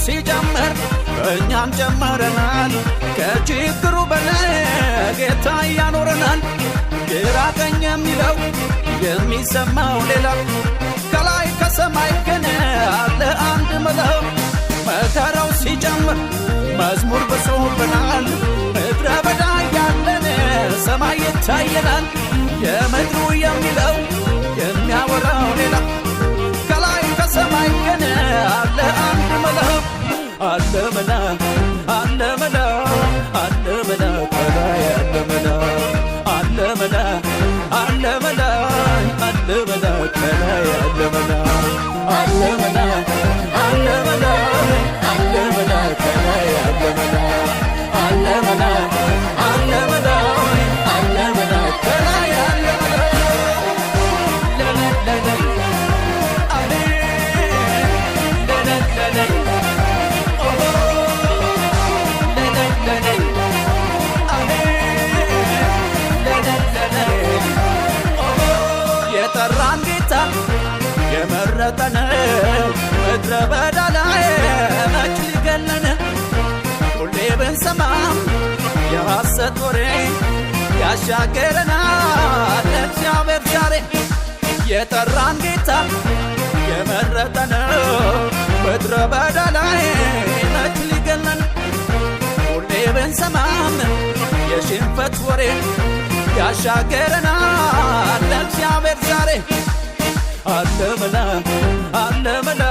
ሲጀምር እኛን ጀመረናል ከችግሩ በላይ ጌታ ያኖረናል ግራ ቀኝ የሚለው የሚሰማው ሌላ ከላይ ከሰማይ ግን አለ አንድ መለው መከራው ሲጀምር መዝሙር በሶብናል ምድረ በዳ ያለን ሰማይ ይታየናል የምድሩ የሚለው የሚያወራው ሌላ ከላይ ከሰማይ ግን አለ አንድ መለው አለ መላ አለ መላ አለ መላ ከላይ አለ መላ አለ መላ አለ መላ አለ መላ ከላይ አለ መላ አለ መላ አለ መላ አለ መላ ከላይ አለ መላ አለ መላ አለ መላ አለ መላ ከላይ አለ መላ የጠራን ጌታ የመረጠን ምድረ በዳ ላይ መች ሊገለን ሁሌ ብንሰማም የሐሰት ወሬ ያሻገረናል እግዚአብሔር ዛሬ የጠራን ጌታ የመረጠን ምድረ በዳ ላይ መች ሊገለን ሁሌ ብንሰማም የሽንፈት ወሬ ያሻገረናል እግዚአብሔር ዛሬ አለ መላ አለ መላ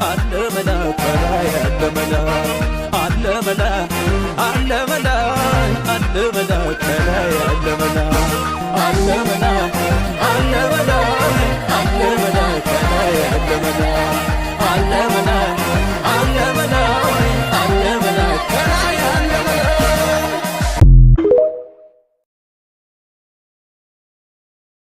አለ መላ ከላይ አለ መላ